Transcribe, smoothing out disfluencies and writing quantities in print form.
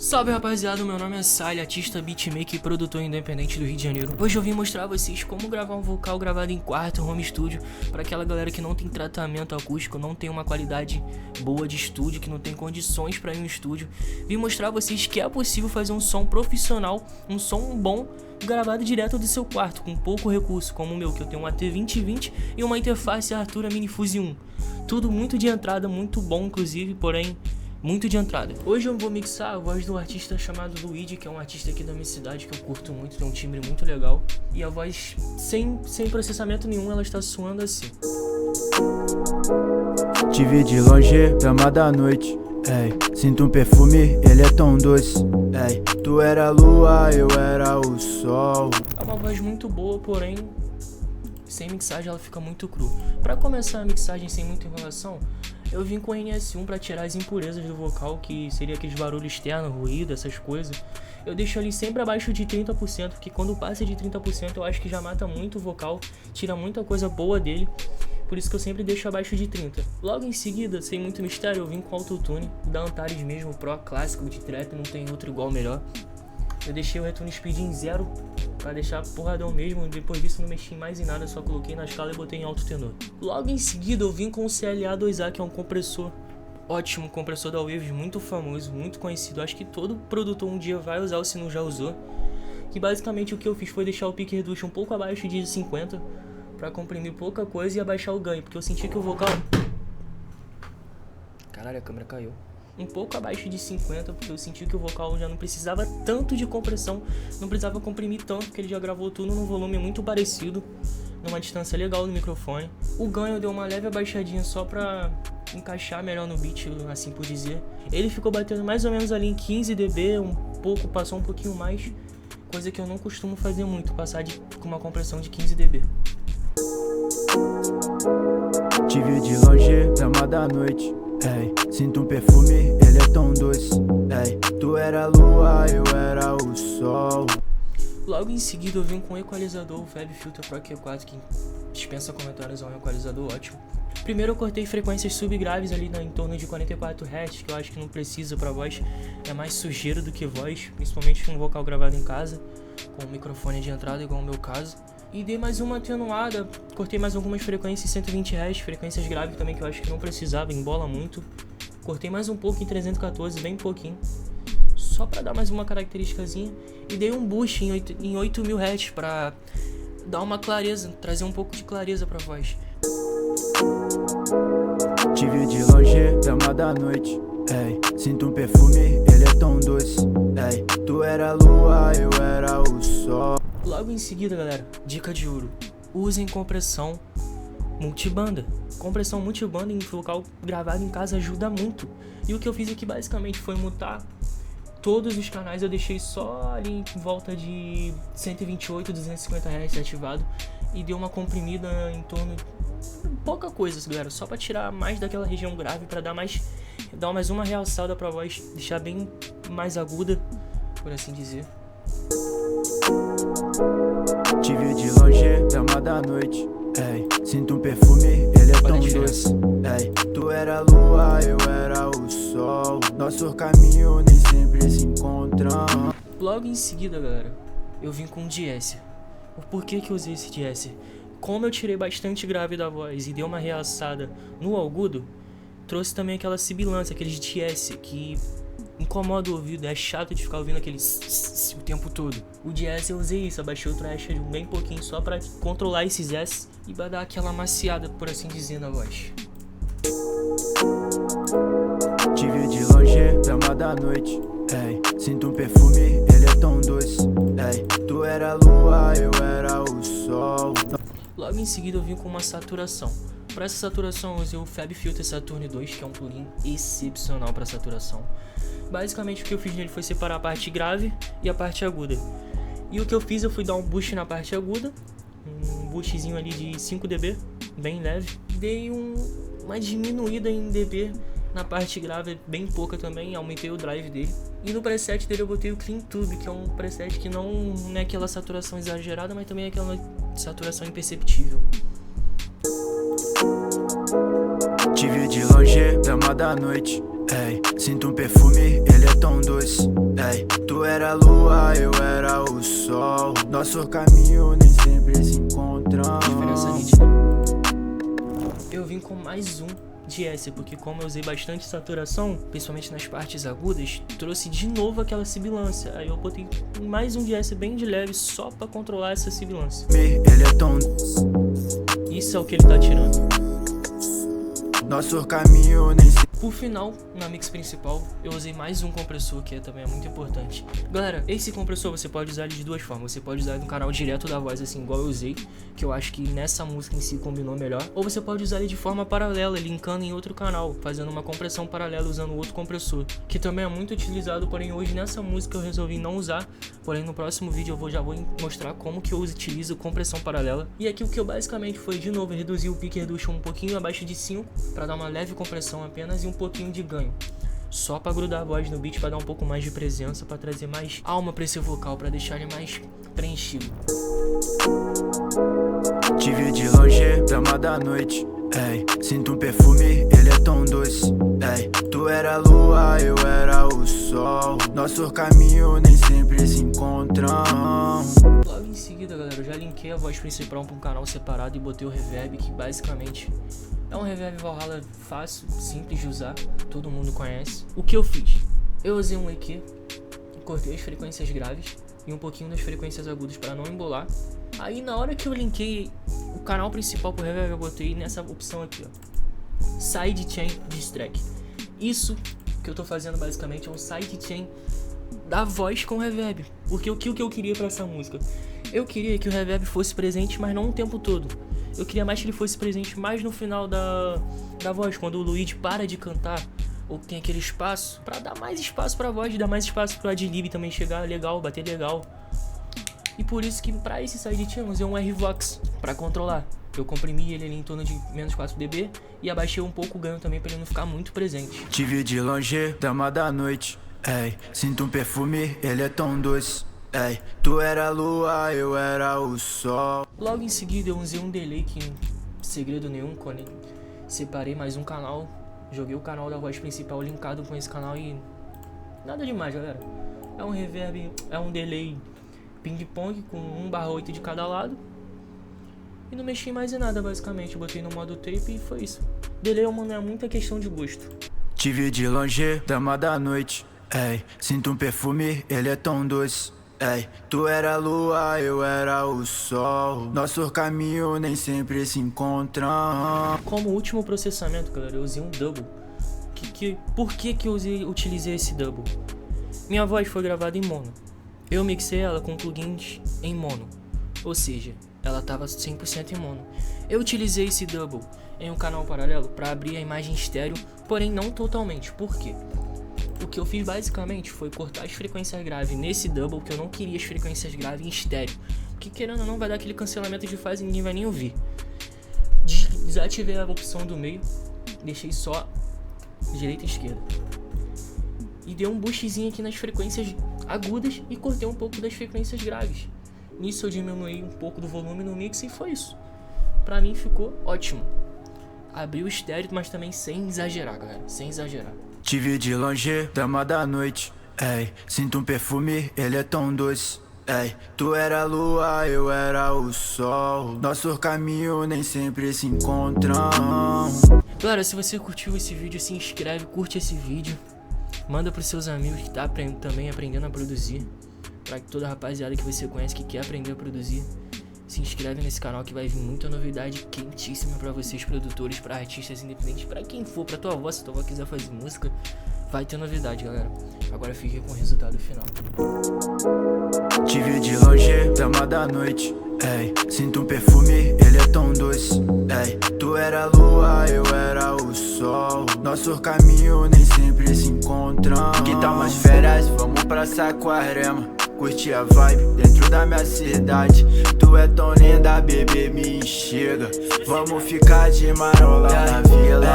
Salve rapaziada, meu nome é Sally, artista, beatmaker e produtor independente do Rio de Janeiro. Hoje eu vim mostrar a vocês como gravar um vocal gravado em quarto, home studio, para aquela galera que não tem tratamento acústico, não tem uma qualidade boa de estúdio, que não tem condições para ir no estúdio. Vim mostrar a vocês que é possível fazer um som profissional, um som bom, gravado direto do seu quarto, com pouco recurso, como o meu, que eu tenho um AT2020 e uma interface Artura Mini Fuse 1. Tudo muito de entrada, muito bom inclusive, porém muito de entrada. Hoje eu vou mixar a voz de um artista chamado Luigi, que é um artista aqui da minha cidade que eu curto muito, tem um timbre muito legal. E a voz sem processamento nenhum, ela está soando assim. Te vi de longe, dama da noite, ei. Sinto um perfume, ele é tão doce, ei. Tu era a lua, eu era o sol. É uma voz muito boa, porém sem mixagem ela fica muito cru. Para começar a mixagem sem muita enrolação, eu vim com o NS1 para tirar as impurezas do vocal, que seria aqueles barulhos externos, ruído, essas coisas. Eu deixo ali sempre abaixo de 30%, porque quando passa de 30% eu acho que já mata muito o vocal, tira muita coisa boa dele, por isso que eu sempre deixo abaixo de 30%. Logo em seguida, sem muito mistério, eu vim com o autotune da Antares mesmo, Pro clássico de trap, não tem outro igual melhor. Eu deixei o return speed em 0 pra deixar porradão mesmo, depois disso não mexi mais em nada, só coloquei na escala e botei em alto tenor. Logo em seguida eu vim com o CLA2A, que é um compressor ótimo, compressor da Waves, muito famoso, muito conhecido. Acho que todo produtor um dia vai usar, ou se não já usou. Que basicamente o que eu fiz foi deixar o pick reduction um pouco abaixo de 50 pra comprimir pouca coisa e abaixar o ganho, porque eu senti que o vocal... Caralho, a câmera caiu. Um pouco abaixo de 50, porque eu senti que o vocal já não precisava tanto de compressão, não precisava comprimir tanto, porque ele já gravou tudo num volume muito parecido, numa distância legal do microfone. O ganho deu uma leve abaixadinha só pra encaixar melhor no beat, assim por dizer. Ele ficou batendo mais ou menos ali em 15 dB, passou um pouquinho mais, coisa que eu não costumo fazer muito, passar com uma compressão de 15 dB. Te vi de longe, dama da noite, ei. Sinto um perfume, ele é tão doce, ei. Tu era a lua, eu era o sol. Logo em seguida eu vim com o equalizador, o Fab Filter Pro Q4, que dispensa comentários, é um equalizador ótimo. Primeiro eu cortei frequências subgraves ali em torno de 44 Hz, que eu acho que não precisa pra voz, é mais sujeira do que voz, principalmente com um vocal gravado em casa, com um microfone de entrada igual o meu caso. E dei mais uma atenuada, cortei mais algumas frequências em 120 Hz, frequências graves também que eu acho que não precisava, embola muito. Cortei mais um pouco em 314, bem pouquinho, só pra dar mais uma característicazinha. E dei um boost em 8000 Hz pra dar uma clareza, trazer um pouco de clareza pra voz. Te vi de longe, dama da noite, ei. Sinto um perfume, ele é tão doce, ei. Tu era a lua, eu era o sol. Logo em seguida, galera, dica de ouro: usem compressão multibanda. Compressão multibanda em vocal gravado em casa ajuda muito. E o que eu fiz aqui basicamente foi mutar todos os canais, eu deixei só ali em volta de 128, 250 Hz ativado e dei uma comprimida em torno de pouca coisa, galera, só pra tirar mais daquela região grave, pra dar mais uma realçada pra voz, deixar bem mais aguda, por assim dizer. Te vi de longe, dama da noite, ei. Sinto um perfume, ele é tão doce, ei. Tu era a lua, eu era o sol. Nosso caminho nem sempre se encontram. Logo em seguida, galera, eu vim com um Deesser. O porquê que eu usei esse Deesser? Como eu tirei bastante grave da voz e dei uma realçada no agudo, trouxe também aquela sibilância, aqueles Deesser que incomoda o ouvido, é chato de ficar ouvindo aqueles o tempo todo. O Deesser eu usei isso, abaixei o thrash bem pouquinho só pra controlar esses S e pra dar aquela maciada, por assim dizer, na voz. Te vi de longe, dama da noite, ei. Sinto um perfume, ele é tão doce, ei. Tu era a lua, eu era o sol. Logo em seguida eu vim com uma saturação. Para essa saturação eu usei o Fab Filter Saturn 2, que é um plugin excepcional para saturação. Basicamente o que eu fiz nele foi separar a parte grave e a parte aguda. E o que eu fiz, eu fui dar um boost na parte aguda, um boostzinho ali de 5 dB, bem leve. Dei uma diminuída em dB na parte grave, bem pouca também, aumentei o drive dele. E no preset dele eu botei o Clean Tube, que é um preset que não é aquela saturação exagerada, mas também é aquela saturação imperceptível. Te vi de longe, dama da noite, ei. Sinto um perfume, ele é tão doce, Ei, tu era a lua, eu era o sol. Nosso caminho nem sempre se encontra. Diferença nítida. Eu vim com mais um de S, porque como eu usei bastante saturação, principalmente nas partes agudas, trouxe de novo aquela sibilância. Aí eu botei mais um de S bem de leve, só pra controlar essa sibilância. Ele é tão... Isso é o que ele tá tirando. Nosso caminho nem se... Por final, na mix principal, eu usei mais um compressor, que também é muito importante. Galera, esse compressor você pode usar ele de duas formas. Você pode usar ele no canal direto da voz, assim, igual eu usei, que eu acho que nessa música em si combinou melhor. Ou você pode usar ele de forma paralela, linkando em outro canal, fazendo uma compressão paralela usando outro compressor, que também é muito utilizado, porém hoje nessa música eu resolvi não usar. Porém no próximo vídeo eu já vou mostrar como que eu utilizo compressão paralela. E aqui o que eu basicamente foi, de novo, reduzir o pick reduction um pouquinho abaixo de 5, para dar uma leve compressão apenas e um pouquinho de ganho, só pra grudar a voz no beat, pra dar um pouco mais de presença, pra trazer mais alma pra esse vocal, pra deixar ele mais preenchido. Te vi de longe, dama da noite. Ei, sinto um perfume, ele é tão doce. Ei, tu era a lua, eu era o sol. Nosso caminho nem sempre se encontram. Logo em seguida, galera, eu já linkei a voz principal pra um canal separado e botei o reverb, que basicamente é um reverb Valhalla fácil, simples de usar, todo mundo conhece. O que eu fiz? Eu usei um EQ, cortei as frequências graves e um pouquinho das frequências agudas para não embolar. Aí na hora que eu linkei o canal principal pro reverb, eu botei nessa opção aqui, ó, Sidechain Distrack. Isso que eu tô fazendo basicamente é um sidechain da voz com reverb. Porque o que eu queria para essa música? Eu queria que o reverb fosse presente, mas não o tempo todo. Eu queria mais que ele fosse presente mais no final da voz, quando o Luigi para de cantar, ou tem aquele espaço, pra dar mais espaço pra voz, dar mais espaço pro adlib também chegar legal, bater legal. E por isso que pra esse sidechain eu usei um R-Vox pra controlar. Eu comprimi ele ali em torno de menos 4 dB e abaixei um pouco o ganho também pra ele não ficar muito presente. Te vi de longe, dama da noite. Ei, sinto um perfume, ele é tão doce. Ei, tu era a lua, eu era o sol. Logo em seguida eu usei um delay que, segredo nenhum, quando separei mais um canal, joguei o canal da voz principal linkado com esse canal e nada demais, galera. É um reverb, é um delay ping-pong com 1/8 de cada lado. E não mexi mais em nada basicamente, eu botei no modo tape e foi isso. Delay, mano, é muita questão de gosto. Te vi de longe, dama da noite. Ei, sinto um perfume, ele é tão doce. Ei, tu era a lua, eu era o sol. Nosso caminho nem sempre se encontram. Como último processamento, galera, eu usei um double. Por que eu utilizei esse double? Minha voz foi gravada em mono. Eu mixei ela com plugins em mono. Ou seja, ela tava 100% em mono. Eu utilizei esse double em um canal paralelo para abrir a imagem estéreo, porém não totalmente. Por quê? O que eu fiz basicamente foi cortar as frequências graves nesse double, que eu não queria as frequências graves em estéreo, porque querendo ou não vai dar aquele cancelamento de fase e ninguém vai nem ouvir. Desativei a opção do meio, deixei só direita e esquerda. E dei um boostzinho aqui nas frequências agudas e cortei um pouco das frequências graves. Nisso eu diminuí um pouco do volume no mix e foi isso. Pra mim ficou ótimo. Abri o estéreo, mas também sem exagerar, galera, sem exagerar. Te vi de longe, dama da noite. Ei, sinto um perfume, ele é tão doce. Ei, tu era a lua, eu era o sol. Nosso caminho nem sempre se encontram. Galera, se você curtiu esse vídeo, se inscreve, curte esse vídeo. Manda pros seus amigos que tá também aprendendo a produzir. Pra que toda rapaziada que você conhece que quer aprender a produzir, se inscreve nesse canal que vai vir muita novidade quentíssima pra vocês, produtores, pra artistas independentes, pra quem for, pra tua avó, se tua avó quiser fazer música, vai ter novidade, galera. Agora fique com o resultado final. Te vi de longe, dama da noite. Ei, sinto um perfume, ele é tão doce. Ei, tu era a lua, eu era o sol. Nosso caminho nem sempre se encontram. Que tal mais férias? Vamos pra Saquarema. Curti a vibe dentro da minha cidade. Tu é tão linda, bebê, me enxerga. Vamos ficar de marola na vila.